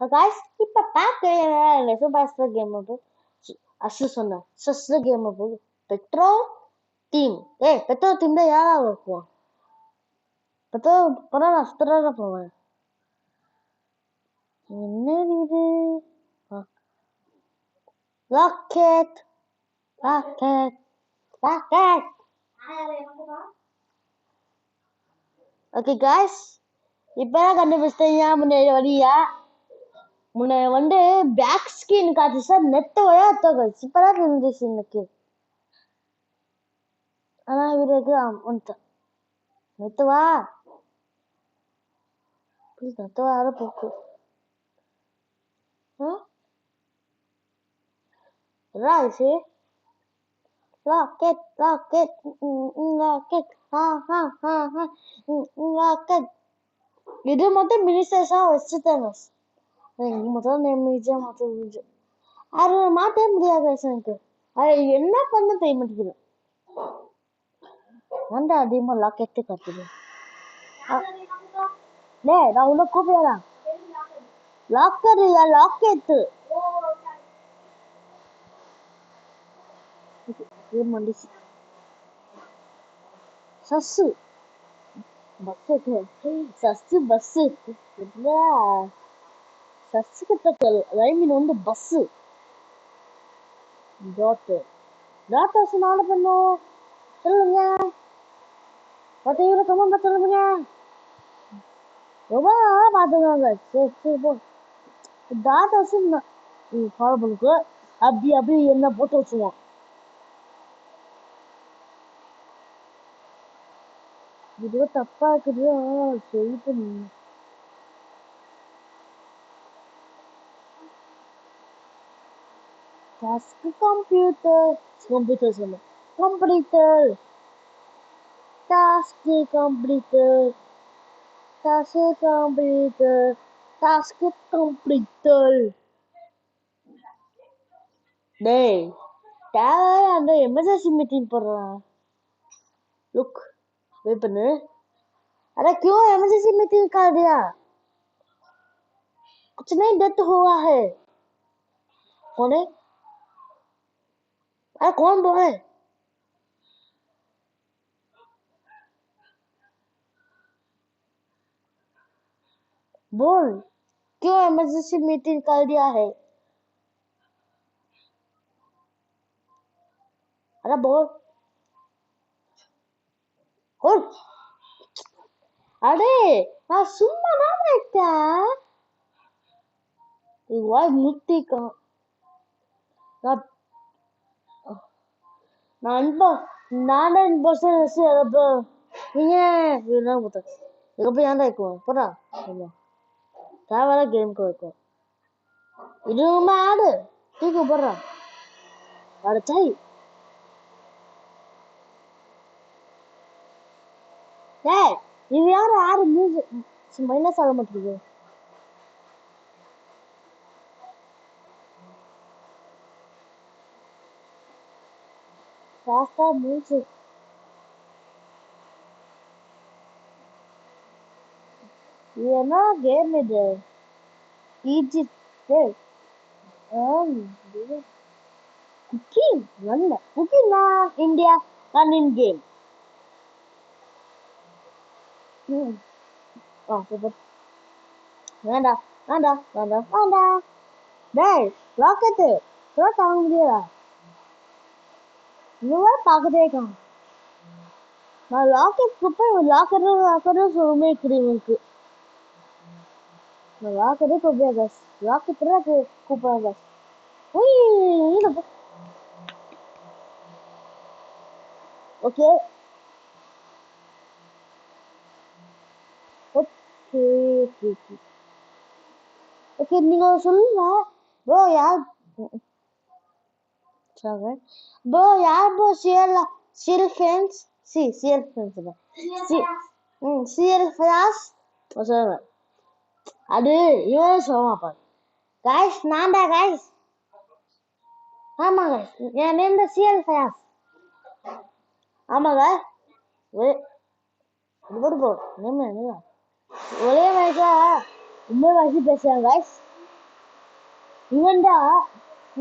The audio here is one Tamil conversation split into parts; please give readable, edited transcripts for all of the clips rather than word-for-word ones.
guys, இப்ப பாக்க சூப்பர் கேம் அசு சொன்ன சஸ் கேம் பெட்ரோ டீம் பெட்ரோ டீம் தான் யாரா இருக்கும் பெட்ரோ பரவாயில்ல சுத்தரா போவேன் என்னது இது rocket rocket rocket okay guys இப்பதான் கண்டுபிடிச்சிட்டீங்க முன்னாடி வழியா முன்ன வந்து பேக் ஸ்கிரீன் காட்டுச்சா நெட் வழியா தோகச்சு இப்பதான் இருந்துச்சு எனக்கு ஆனா இவருக்கு வந்துட்டேன் நெத்துவா நெத்துவா யார போக்கு Royce rocket rocket rocket rocket இது மட்டும் மினிசஸா வச்சுட்டாங்க முதல் நிமிஷம் மாற்ற முடிஞ்சு அது மாற்றவே முடியாது எனக்கு அது என்ன பண்ண தெரிய மாட்டேங்குது வந்து அதிகமா லாக்கெட்டு கட்டுது நான் உள்ள கூப்பிடலாம் லாக்கர் இல்ல லாக்கெட்டு மண்டிச்சு சஸ்ஸு பஸ்ஸு சஸ்ஸு பஸ்ஸு சஸ்ஸு கிட்ட ரைமின் வந்து பஸ்ஸு டாக்டர்ஸ் நாடு பண்ணும் சொல்லுங்க பத்தையும் கமெண்ட் சொல்லுங்க ரொம்ப நாளா பாத்துக்காங்க சரி சரி போ டாக்டர்ஸ் ஃபாலோ பண்ணுக்கு அப்படி அப்படி என்ன போட்டு வச்சுருவான் இது தப்பா இருக்குது சொல்லிட்டு டாஸ்க் கம்ப்யூட்டர் சொல்லு கம்ப்ளீட்டர் டாஸ்க் கம்ப்ளீட்டர் டாஸ்க் கம்ப்ளீட்டர் டாஸ்க் கம்ப்ளீட்டர் டேய் தேவையா அந்த எமர்ஜென்சி மீட்டிங் போடுறான் லுக் வெயிட் பண்ணு अरे क्यों इमरजेंसी मीटिंग कर दिया कुछ नहीं डेथ हुआ है कौन है अरे कौन बोले बोल क्यों इमरजेंसी मीटिंग कर दिया है अरे बोल बोल अरे நான் சும்மா தான் இருக்கேன் வாய் முத்திக்கான் நான் 100% நீங்க வேணா முத்த இதுக்கப்புறம் ஏன்டா இருக்கும் போடா தேவையான கேமுக்கு இருக்கும் இதுவுமே ஆடு தூக்கி போடுறான் அடைச்சாய் ஏய் இது யாரும் ஆறு மியூசிக் மைனஸ் ஆக மாட்டேங்குது ஃபாஸ்டா மியூசிக் இது என்ன கேம் இது ஈஜிப்ட் குக்கிங் நல்ல cooking India running game super வேண்டாம் வேண்டாம் வேண்டாம் வேண்டாம் டேய் ராக்கெட்டு தாங்க முடியாதா இன்னும் பார்க்கதே இருக்கான் நான் ராக்கெட் போய் லாக்கரு சொல்லுமே இருக்கு நான் ராக்கெட்டே கூப்பிடுறேன் பஸ் ராக்கெட் கூப்பிடுறேன் பஸ் ஓகே ஓகே நீங்க சொல்லுங்க ப்ரோ யார் ப்ரோ யார் bro CL friends CL friends CL flash சொல்லுங்க அது இவரே சொல்லுவாப்பா காய்ஸ் நான்டா காய்ஸ் ஆமா காய்ஸ் என் நேம் தான் சிஎல் ஃபிளாஸ் ஆமாங்க இது போ நேம் ஒரே வயசா ரொம்ப வயசு பேசுறேன் காய்ஸ் இவன்டா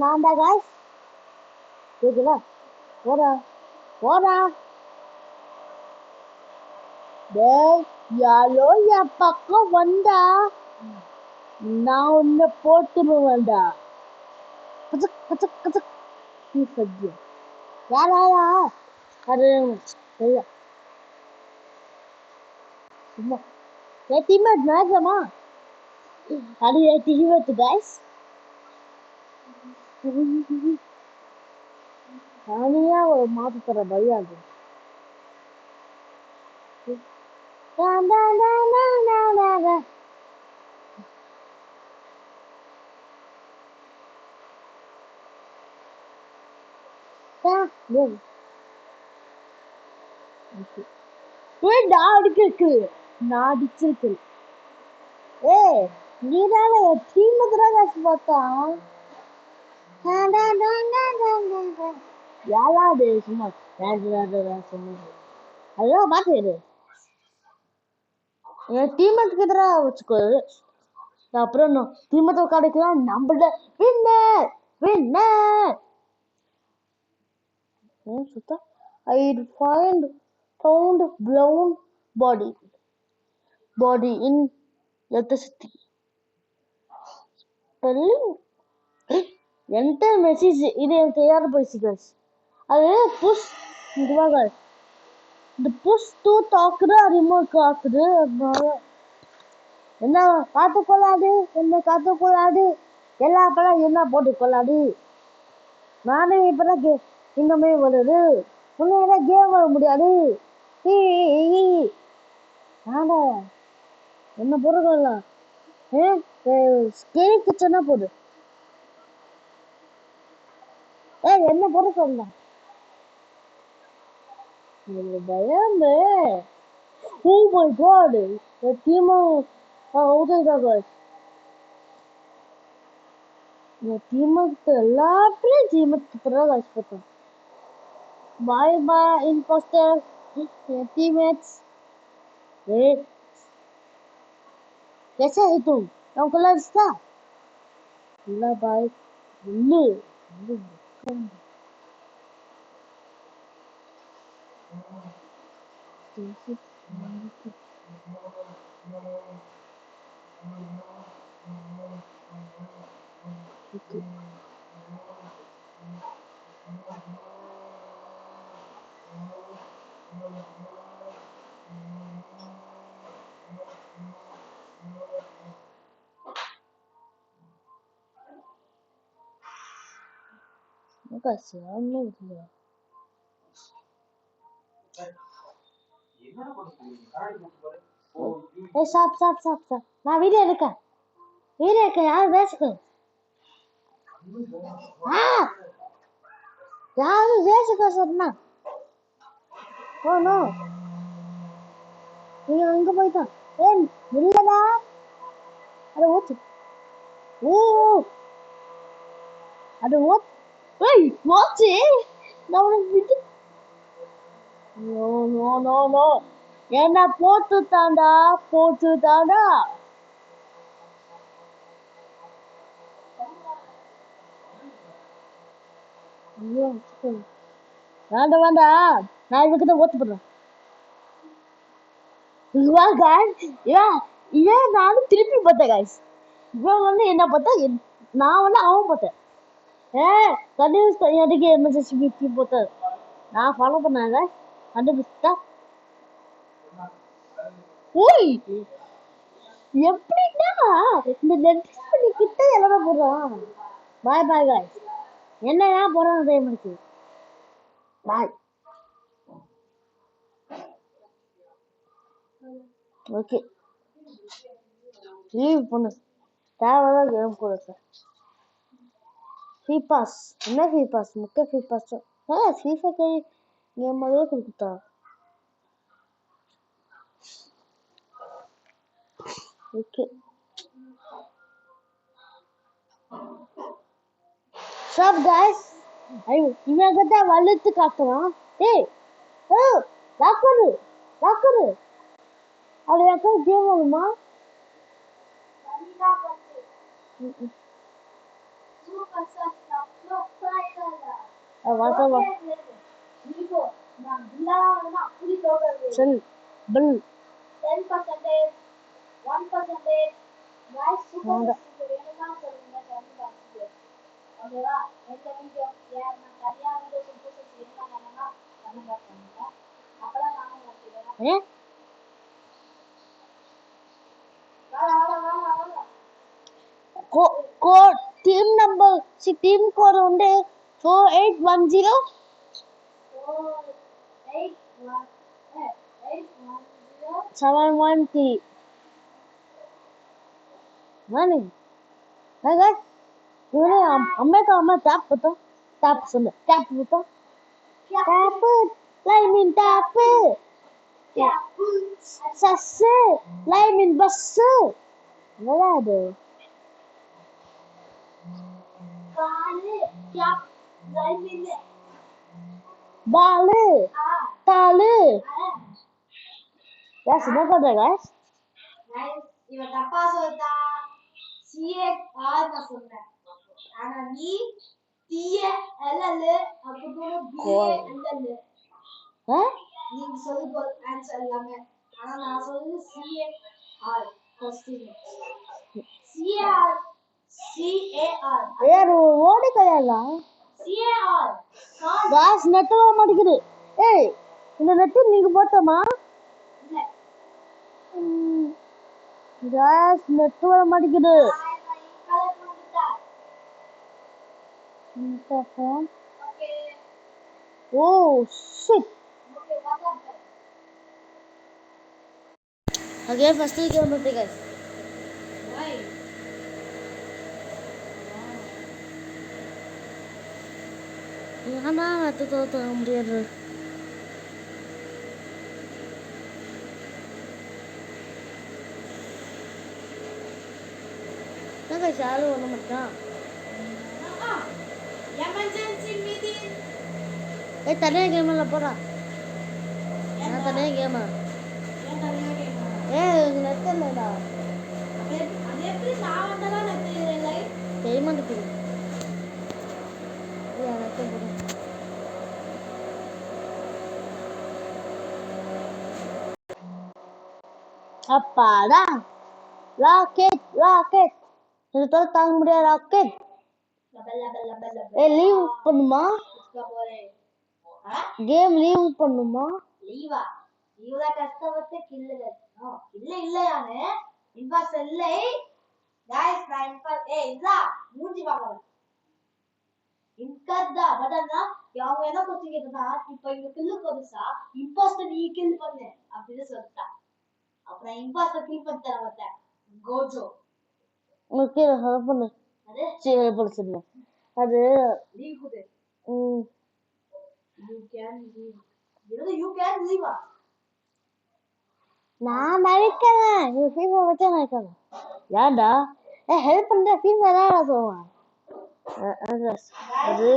நான்டா காய்ஸ். கேக்குதா? போடா போடா. டேய் யாரோ என் பக்கம் வந்தா நான் உன்னை போட்டுருவேன்டா. கச்சக் கச்சக் கச்சக். நீ சத்திய யாராயா அது சரியா சும்மா என் டீம்மேட் மேட்சமா அது என் டீம்மேட் காய்ஸ். தனியா ஒரு மாத்து தர பையாது. நான் அடிச்சிருக்கு நான் அடிச்சிருக்கு. ஏ நீதான என் டீம்மேட் தான் காசு பார்த்தான். யாராவது சும்மா சொன்னது அதெல்லாம் பாத்து என் டீம்மேட் கிட்ட வச்சுக்கோ. அப்புறம் டீம்மேட் கிடைக்கலாம் நம்மள winner winner Sudda. I found brown body in electricity. Spelling enter message இது எனக்கு தெரியாத போயிடுச்சு guys. அது புஷ் இதுவாக இந்த புஷ் டூ தாக்குது ரிமோட் ஆக்குது. என்ன காத்து கொள்ளாது என்ன காத்து கொள்ளாது எல்லா படம் என்ன போட்டு கொள்ளாது. நானே இப்பதான் இன்னமே வருது உன்ன கேம் வர முடியாது. ஆனா என்ன பொருட்கள்லாம் ஸ்கேலுக்கு சொன்னா போடு. என்ன பொருட்கள்லாம் பயமே. Oh my god, the team எல்லாத்தையும் டீமுக்கு பிறகு வச்சுப்போம். Bye bye imposter teammates. कैसे है तुम? हमको लगता है भाई ले kasih anu dia. Stop. நான் வீடியோ எடுக்கேன் யாரும் பேசுங்க. யாரும் பேசுங்க சொன்னா. ஓ நோ நீ அங்க போயிட்டான். இல்லடா அட ஓச்சு. ஓ அட ஓச்சு. ஏய் ஓச்சு நான் விட்டு. நோ என்ன போட்டுட்டான்டா. வேண்டாம் நான் இவகிட்ட ஓட்டு போடுறேன். இவன் நானும் திருப்பி பார்த்தேன் காய்ஸ். இவன் வந்து என்ன பார்த்தா நான் வந்து அவன் பார்த்தேன். கண்டினியூஸ் எதுக்கு எமர்ஜென்சி மீட்டிங் போட்டேன் நான் ஃபாலோ பண்ணாங்க கண்டுபிடிச்சா. ஓய் எப்படின்னா இந்த நெட்ஃபிளிக்ஸ் பண்ணி கிட்ட எல்லாமே போடுறான். பாய் காய்ஸ் என்ன போறான் டைமுக்கு பாய். ஓகே லீவ் பண்ணு தேவைதான் கேம் கொடுக்க. ஃப்ரீ பாஸ் என்ன ஃப்ரீ பாஸ் முக்கிய ஃப்ரீ பாஸ் FIFA கேம் மாதிரியே கொடுத்தா. Okay stop guys. இவன் கிட்ட வலுத்து காட்டுவான். ஏய் லாக்கரு அது யாக்கா கேம் வருமா? வாசவா செல் பில் 10%, 1%, guys, super வேணும்னா சொல்லுங்க கமெண்ட் பாக்ஸ்ல. ஓகேவா? இந்த வீடியோ நான் தனியா வீடியோ சூப்பர் வேணும்னா கமெண்ட் பாக்ஸ் பண்ணுங்க. அப்பதான் நானும் ஓகேவா? code team number team code unde 4810 713 mani guys ini amma tap betul tap sunna tap betul tap laimin tap sasse laimin basse nggak ada காலு கேப் லைமின் balu talu ya sudah pada guys nice இவன் தப்பா சொல்லிட்டா சிஏ ஆர் நான் சொன்னேன் ஆனா நீ டிஏ எல்எல் அப்புறம் பிஏ எல்எல் நீங்க சொல்லுங்க ஆன்சர் எல்லாமே ஆனா நான் சொல்றது CA R question CAR CAR யாரு ஓடி கையலாம் சிஏஆர் காஸ் நெட் வர மாட்டேங்குது ஏய் இந்த நெட் நீங்க போட்டமா இல்ல காஸ் நெட் வர மாட்டேங்குது இந்த phone okay oh shit okay what happen அங்கே ஃபர்ஸ்ட் கேம் வந்து गाइस வை ஆனா அது தோத்த முடியாது நாங்க சாலு ஒண்ணு மட்டும் எமர்ஜென்சி மீட்டிங் ஏய் தனியா கேம்ல போடா நான் தனியா கேம் ஏன் தனியா கேட்கணும் ஏய் நெட் இல்லடா அது எப்படி நான் வந்தா நெட் இல்லை பேமெண்ட் கொடு ஏய் நெட் போடு அப்பாடா ராக்கெட் இது தாங்க முடியாது ராக்கெட் ஏய் லீவ் பண்ணுமா கேம் லீவ் பண்ணுமா லீவா லீவா கஷ்டப்பட்டு கில்லுங்க இல்லையானு இன்பாக்ஸ் இல்லை गाइस நான் இன்பாக்ஸ் இல்ல மூஞ்சி பாக்கணும் இன்கதா பட்டனா அவங்க என்ன கொச்சிக்கிட்டா இப்போ இங்க கில்லு கொடுசா இம்போஸ்டர் நீ கில் பண்ணு அப்படினு சொல்லிட்டா அப்புறம் இம்போஸ்டர் கில் பண்ணிட்டா வந்த கோஜோ ஓகே ஹெல்ப் பண்ணு அது சரி ஹெல்ப் பண்ணு அது லீவ் குடு you can leave you can leave நான் நினைக்கிறேன் நீ ஃபீவா வச்சா நினைக்கிறேன் ஏன்டா ஹெல்ப் பண்ண ஃபீவா தான் சொல்லுவான் அது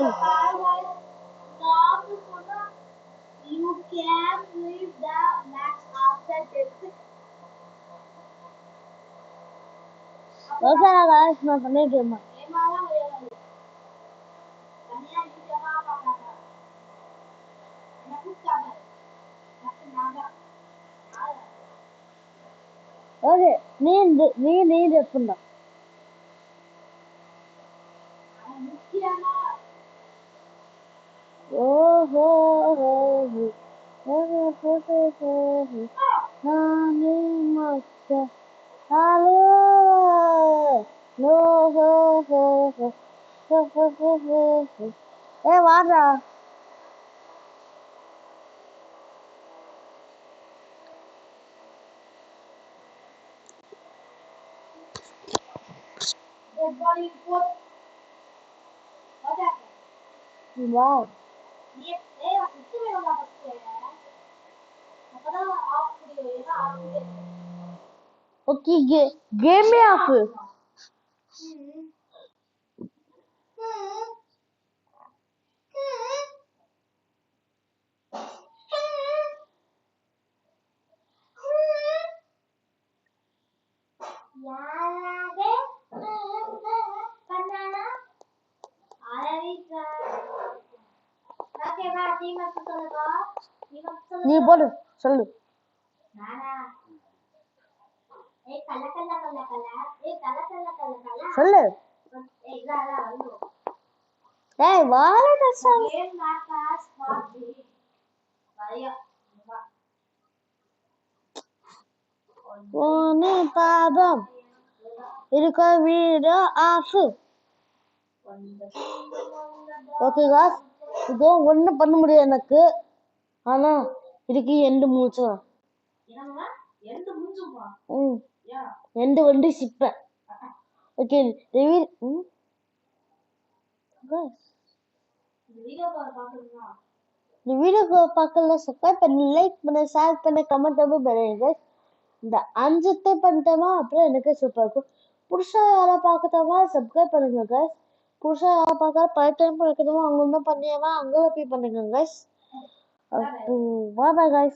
you can leave the match after death okay guys நான் பண்ணிட்டேன் ஏமாலாம் முடியாது தனியா நிஜமா பாக்காத எனக்கு காம எனக்கு நாடா ஓகே நீ பண்ணா முக்கியமா ஓஹோ நானே மச்ச ஹலோ நோ ஹோ ஹோ ஹோ ஏ வாடா dead body report what happened வா நீ குத்து வேணும்டா ஃபர்ஸ்ட் அப்பதான் ஆஃப் முடியும் ஏன்னா ஆஃப் முடியும் ஓகே கேம் ஆஃப் யாராக பண்ணானா அரவிக்கா டீம் மேட்ச் சொல்லுப்பா. டீம் மேட்ச் நீ சொல்லு. போடு சொல்லு. நானா? ஏய் கல்ல கல்ல கல்ல கல்ல. ஏய் கல்ல கல்ல கல்ல கல்ல. சொல்லு. ஏய் இதா ஐயோ. ஏய் வாடா sir. Game match start the. வரையா. வா. ஒன்னு பாபம் இருக்க வீடு ஆஃப். ஓகே காஸ், இதோ ஒன்றும் பண்ண முடியாது எனக்கு. ஆனா இதுக்கு எண்டு மூச்சு. என்னங்க? எந்த மூஞ்சுமா? ம் யா. எண்டு வந்து சிப்பேன். Okay reveal. காஸ் இந்த வீடியோ பாக்குறீங்களா? இந்த வீடியோ பார்க்கல சப்ஸ்கிரைப் பண்ணி லைக் பண்ணி ஷேர் பண்ணி கமெண்ட் பண்ணுங்க. இந்த 5 பண்ணிட்டோமா அப்புறம் எனக்கு சூப்பர் இருக்கும். புதுசா யாரை பார்க்கட்டோமா சப்ஸ்கிரைப் பண்ணுங்க guys. புதுசா யாரை பார்க்க பழைய டைம் பார்க்கணுமோ அவங்க ஒன்றும் பண்ணியாமா அங்கே போய் பண்ணுங்க guys. பாய் பாய் guys.